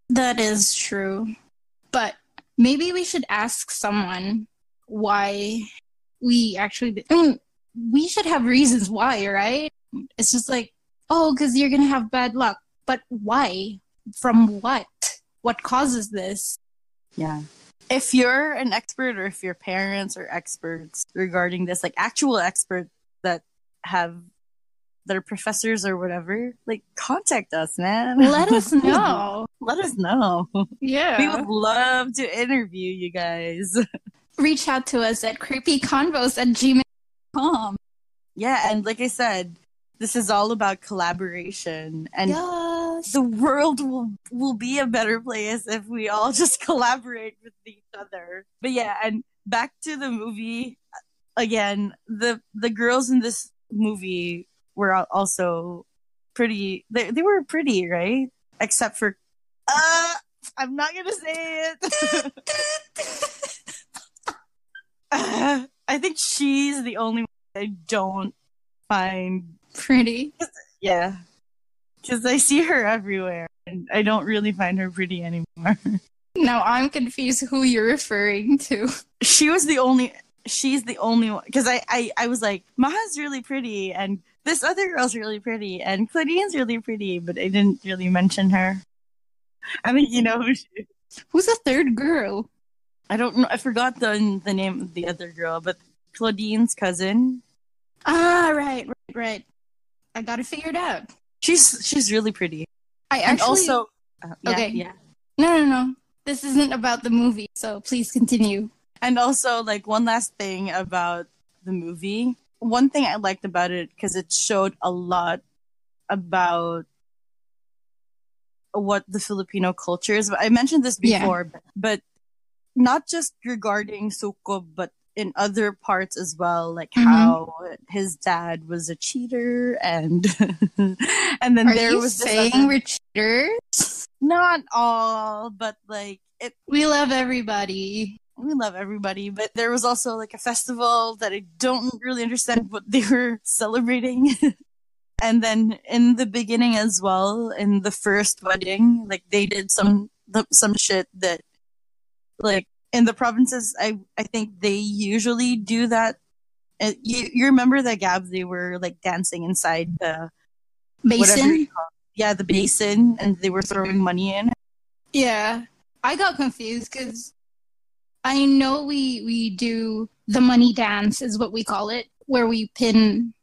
S1: That is true. But maybe we should ask someone why we actually... I mean, we should have reasons why, right? It's just like, oh, because you're going to have bad luck. But why? From what? What causes this?
S2: Yeah. If you're an expert or if your parents are experts regarding this, like actual experts that are professors or whatever, like contact us, man.
S1: Let us know.
S2: Let us know.
S1: Yeah.
S2: We would love to interview you guys.
S1: Reach out to us at creepyconvos@gmail.com.
S2: Yeah, and like I said, this is all about collaboration. And
S1: yes.
S2: the world will be a better place if we all just collaborate with each other. But yeah, and back to the movie. Again, the girls in this movie were also pretty. They were pretty, right? Except for, I'm not gonna say it. I think she's the only one I don't find
S1: pretty.
S2: Yeah, because I see her everywhere, and I don't really find her pretty anymore.
S1: Now I'm confused who you're referring to.
S2: She's the only one, because I was like, Maha's really pretty, and this other girl's really pretty, and Claudine's really pretty, but I didn't really mention her. I mean, you know who she is.
S1: Who's the third girl?
S2: I don't know. I forgot the name of the other girl, but Claudine's cousin.
S1: Ah, right. I got it figured out.
S2: She's really pretty.
S1: And also, okay.
S2: Yeah.
S1: No. This isn't about the movie, so please continue.
S2: And also, like, one last thing about the movie. One thing I liked about it, because it showed a lot about what the Filipino culture is. I mentioned this before, but not just regarding sukob, but in other parts as well, like how his dad was a cheater, and and then there was this
S1: saying we're cheaters?
S2: Not all, but like it.
S1: We love everybody.
S2: But there was also like a festival that I don't really understand what they were celebrating. And then in the beginning as well, in the first wedding, like they did some shit that, like, in the provinces, I think they usually do that. You remember that, Gab? They were like dancing inside the
S1: basin.
S2: Yeah, the basin, and they were throwing money in.
S1: Yeah, I got confused because I know we do the money dance, is what we call it, where we pin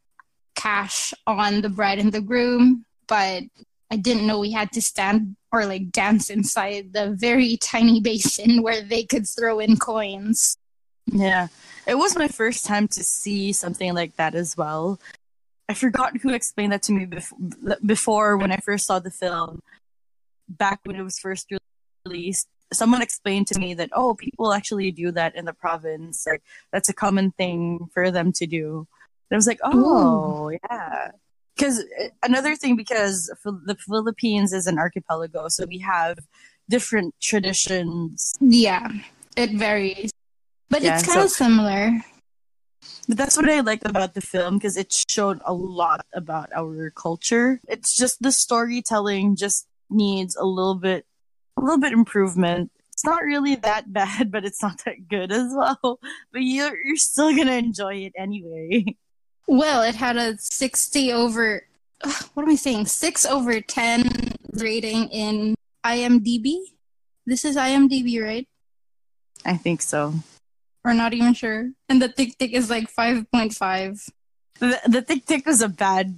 S1: cash on the bride and the groom, but I didn't know we had to stand or like dance inside the very tiny basin where they could throw in coins.
S2: Yeah, it was my first time to see something like that as well. I forgot who explained that to me before when I first saw the film, back when it was first released. Someone explained to me that, oh, people actually do that in the province. Like, that's a common thing for them to do. And I was like, oh, yeah. Because another thing, because the Philippines is an archipelago, so we have different traditions.
S1: Yeah, it varies. But it's kind of similar.
S2: But that's what I liked about the film, because it showed a lot about our culture. It's just the storytelling just needs a little bit improvement. It's not really that bad, but it's not that good as well. But you're still gonna enjoy it anyway.
S1: Well, it had a 60 over, what am I saying? 6 over 10 rating in IMDb. This is IMDb, right?
S2: I think so.
S1: Or not even sure. And the Tick Tick is like 5.5.
S2: The Tick Tick was a bad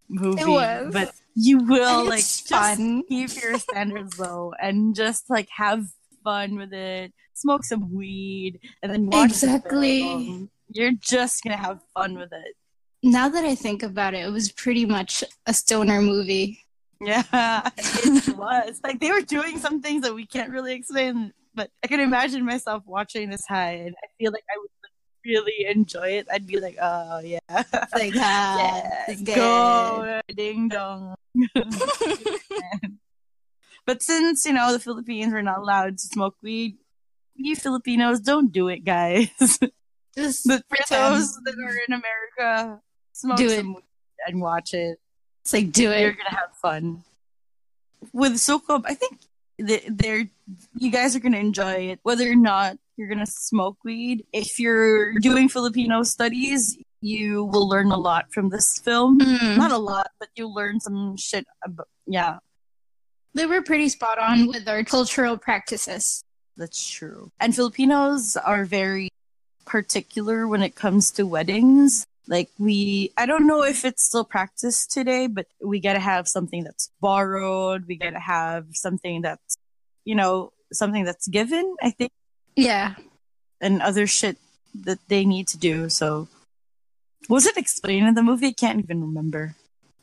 S2: movie.
S1: It was.
S2: But you will
S1: And
S2: like
S1: it's
S2: just
S1: fun.
S2: keep your standards low and just like have fun with it. Smoke some weed and then watch
S1: Exactly.
S2: the film. You're just gonna have fun with it.
S1: Now that I think about it, it was pretty much a stoner movie.
S2: Yeah, it was. Like, they were doing some things that we can't really explain, but I can imagine myself watching this high, and I feel like I would really enjoy it. I'd be like, oh, yeah.
S1: Like,
S2: yes, go, ding dong. But since, the Philippines are not allowed to smoke weed, you Filipinos, don't do it, guys.
S1: Just
S2: But for
S1: pretend.
S2: those that are in America, smoke
S1: Do
S2: some weed and watch it.
S1: It's like, do
S2: You're
S1: it.
S2: gonna have fun with Sokob. I think you guys are gonna enjoy it, whether or not you're gonna smoke weed. If you're doing Filipino studies, you will learn a lot from this film. Not a lot, but you'll learn some shit about. Yeah,
S1: They were pretty spot on with our cultural practices.
S2: that's true. And Filipinos are very particular when it comes to weddings. Like, I don't know if it's still practiced today, but we gotta have something that's borrowed. We gotta have something that's, something that's given, I think.
S1: Yeah.
S2: And other shit that they need to do. So, was it explained in the movie? I can't even remember.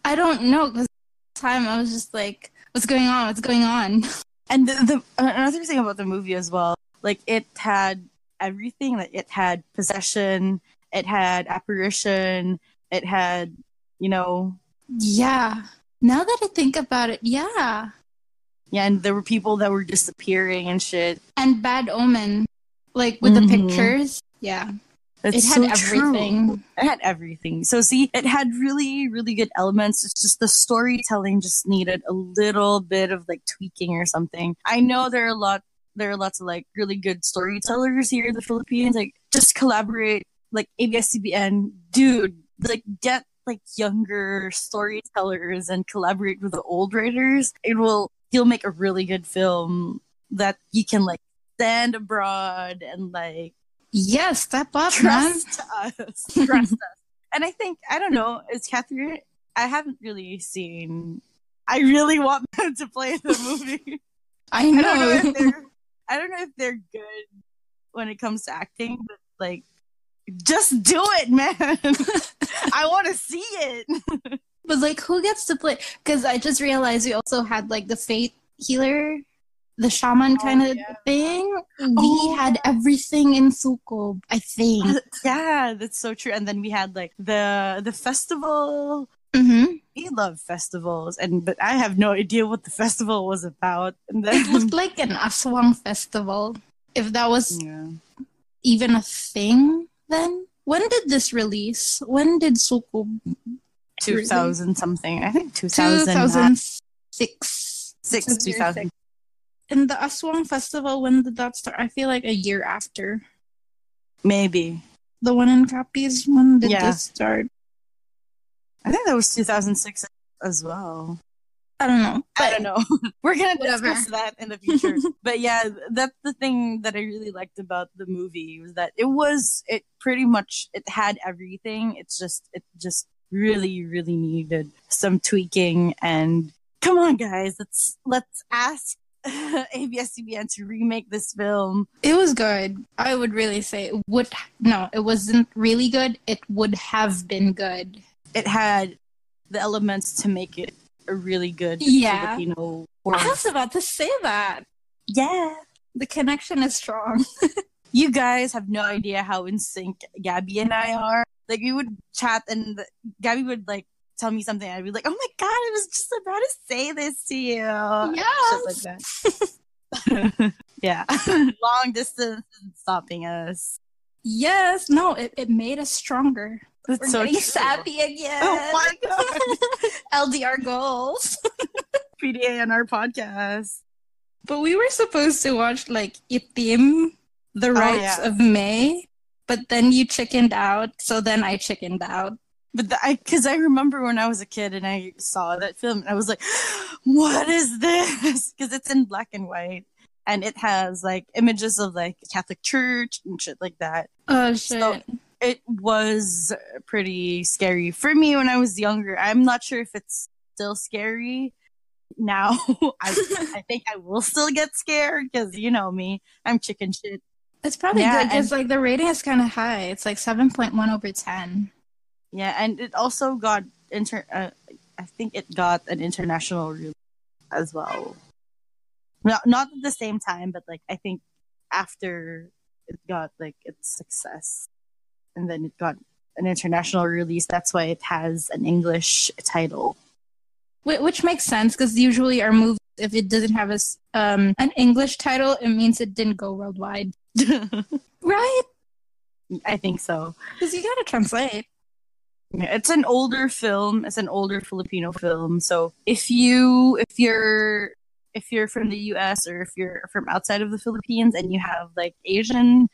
S1: I don't know, because the time I was just like, what's going on? What's going on?
S2: And the another thing about the movie as well, like, it had everything. Like, it had possession, it had apparition, it had,
S1: Yeah. Now that I think about it, yeah.
S2: Yeah, and there were people that were disappearing and shit.
S1: And Bad Omen, like with the pictures. Yeah.
S2: That's
S1: it had
S2: so
S1: everything.
S2: True. It had everything. So see, it had really, really good elements. It's just the storytelling just needed a little bit of like tweaking or something. I know there are lots of like really good storytellers here in the Philippines. Like, just collaborate, like ABS-CBN, dude. Like, get like younger storytellers and collaborate with the old writers. You'll make a really good film that you can like send abroad and like.
S1: Yes, step up,
S2: Trust us. Trust us. And I think, I don't know, is Catherine, I haven't really seen, I really want them to play the movie.
S1: I know.
S2: I don't know if they're good when it comes to acting, but like, just do it, man. I want to see it.
S1: But like, who gets to play? Because I just realized we also had like the Fate Healer, the shaman kind of thing. We had everything in Sukob, I think.
S2: Yeah, that's so true. And then we had like the festival.
S1: Mm-hmm.
S2: We love festivals, but I have no idea what the festival was about. And then
S1: It looked like an Aswang festival, if that was even a thing then. When did this release? When did Sukob
S2: 2000 something. I think
S1: 2006.
S2: 2000.
S1: And the Aswang Festival, when did that start? I feel like a year after.
S2: Maybe.
S1: The one in Capiz, when did this start?
S2: I think that was 2006 as well.
S1: I don't know.
S2: I don't know. We're going to
S1: Whatever.
S2: discuss that in the future. But yeah, that's the thing that I really liked about the movie, was that it had everything. It just really, really needed some tweaking. And come on, guys, let's ask ABS-CBN to remake this film.
S1: It was good. I would really say it wasn't really good. It would have been good.
S2: It had the elements to make it a really good Filipino horror.
S1: I was about to say that.
S2: Yeah.
S1: The connection is strong.
S2: You guys have no idea how in sync Gabby and I are. Like, we would chat and Gabby would like tell me something and I'd be like, oh my god, I was just about to say this to you.
S1: Yeah.
S2: Shit like that. Yeah. Long distance isn't stopping us.
S1: Yes, no, it made us stronger.
S2: That's
S1: We're
S2: so
S1: getting
S2: true.
S1: sappy again.
S2: Oh my god.
S1: LDR goals.
S2: PDA on our podcast.
S1: But we were supposed to watch like Itim, The Rights of May, but then you chickened out, so then I chickened out.
S2: But because I remember when I was a kid and I saw that film, and I was like, "What is this?" Because it's in black and white, and it has like images of like Catholic Church and shit like that.
S1: Oh shit!
S2: So it was pretty scary for me when I was younger. I'm not sure if it's still scary now. I think I will still get scared because you know me, I'm chicken shit.
S1: It's probably good because like the rating is kind of high. It's like 7.1 over 10.
S2: Yeah, and it also got I think it got an international release as well. Not at the same time, but like I think after it got like its success, and then it got an international release. That's why it has an English title.
S1: Which makes sense because usually our movies, if it doesn't have an English title, it means it didn't go worldwide. Right?
S2: I think so.
S1: Because you gotta translate.
S2: Yeah, it's an older film. It's an older Filipino film. So if you're from the US or if you're from outside of the Philippines and you have like Asian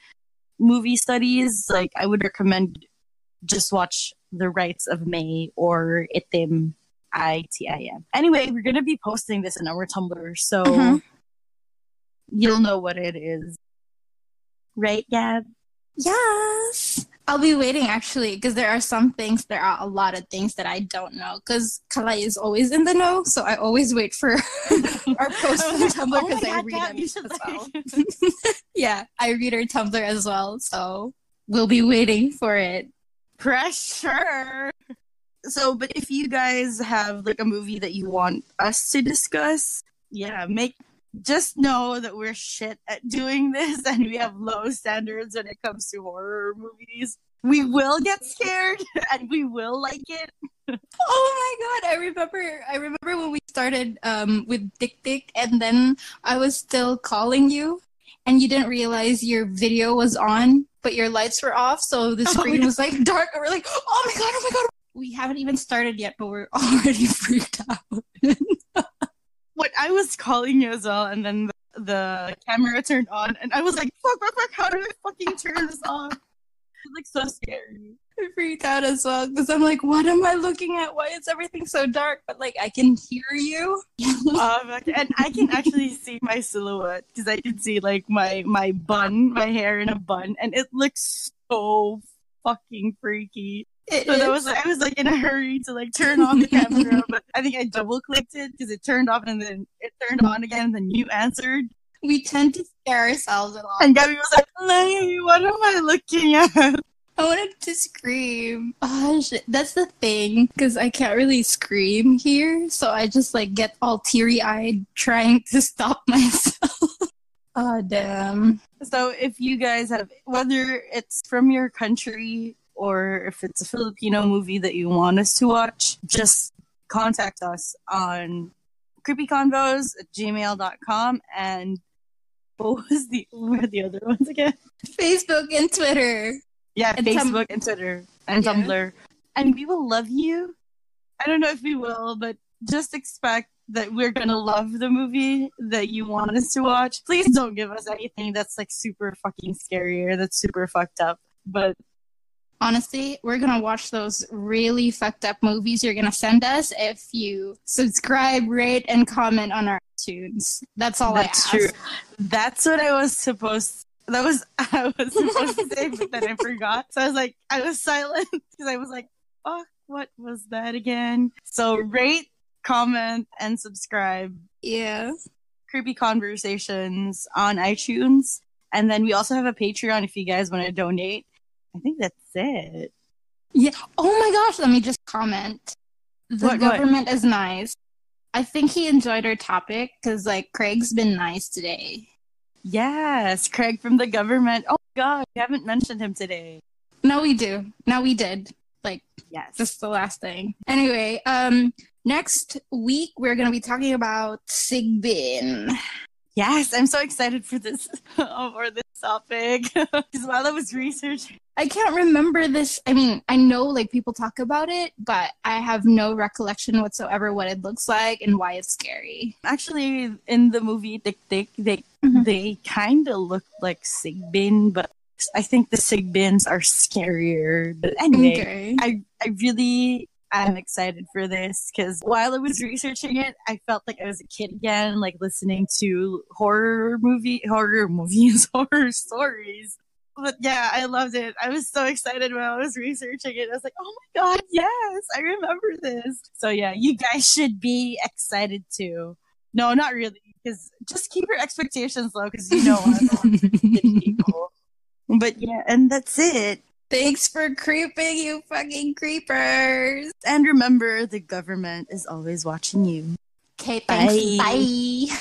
S2: movie studies, like I would recommend just watch The Rights of May or Itim, ITIM. Anyway, we're gonna be posting this in our Tumblr, so you'll know what it is. Right, Gab?
S1: Yes. I'll be waiting actually because there are a lot of things that I don't know because Kalai is always in the know, so I always wait for our post on Tumblr because I read them as well. Yeah, I read her Tumblr as well, so we'll be waiting for it.
S2: Pressure! So, but if you guys have like a movie that you want us to discuss, just know that we're shit at doing this and we have low standards when it comes to horror movies. We will get scared and we will like it.
S1: Oh my god, I remember when we started with Dick Dick and then I was still calling you and you didn't realize your video was on but your lights were off, so the screen was like dark and we're like, oh my god. We haven't even started yet but we're already freaked out.
S2: When I was calling you as well, and then the camera turned on, and I was like, fuck, how do I fucking turn this off? It's like so scary.
S1: I freaked out as well, because I'm like, what am I looking at? Why is everything so dark? But like, I can hear you.
S2: And I can actually see my silhouette, because I can see like my hair in a bun, and it looks so fucking freaky. I was like in a hurry to like turn on the camera, but I think I double clicked it because it turned off and then it turned on again and then you answered.
S1: We tend to scare ourselves a lot.
S2: And Gabby was like, Lady, what am I looking at?
S1: I wanted to scream. Oh shit. That's the thing, because I can't really scream here, so I just like get all teary-eyed trying to stop myself. Oh damn.
S2: So if you guys have, whether it's from your country or if it's a Filipino movie that you want us to watch, just contact us on creepyconvos@gmail.com and what were the other ones again?
S1: Facebook and Twitter.
S2: Yeah, and Facebook and Twitter and Tumblr. And we will love you. I don't know if we will, but just expect that we're gonna love the movie that you want us to watch. Please don't give us anything that's like super fucking scary or that's super fucked up. But
S1: honestly, we're going to watch those really fucked up movies you're going to send us if you subscribe, rate, and comment on our iTunes. That's all I ask.
S2: That's true. That's what I was supposed to say, but then I forgot. So I was silent because I was like, fuck, what was that again? So rate, comment, and subscribe.
S1: Yeah.
S2: Creepy Conversations on iTunes. And then we also have a Patreon if you guys want to donate. I think that's it.
S1: Yeah. Oh my gosh, let me just comment. The government is nice. I think he enjoyed our topic because, like, Craig's been nice today.
S2: Yes, Craig from the government. Oh my god, we haven't mentioned him today.
S1: No, we do. No, we did. Like,
S2: yes.
S1: Just the last thing. Anyway, next week we're going to be talking about Sigbin.
S2: Yes, I'm so excited for this for this topic because while I was researching,
S1: I can't remember this. I mean, I know like people talk about it, but I have no recollection whatsoever what it looks like and why it's scary.
S2: actually in the movie Tick Tick, they kind of look like Sigbin, but I think the Sigbins are scarier. But anyway,
S1: Okay.
S2: I really am excited for this because while I was researching it, I felt like I was a kid again, like listening to horror movies, horror stories. But yeah, I loved it. I was so excited when I was researching it. I was like, oh my God, yes, I remember this. So yeah, you guys should be excited too. No, not really, because just keep your expectations low because you know I'm people. But yeah, and that's it.
S1: Thanks for creeping, you fucking creepers.
S2: And remember, the government is always watching you.
S1: Okay, thanks.
S2: Bye.
S1: Bye.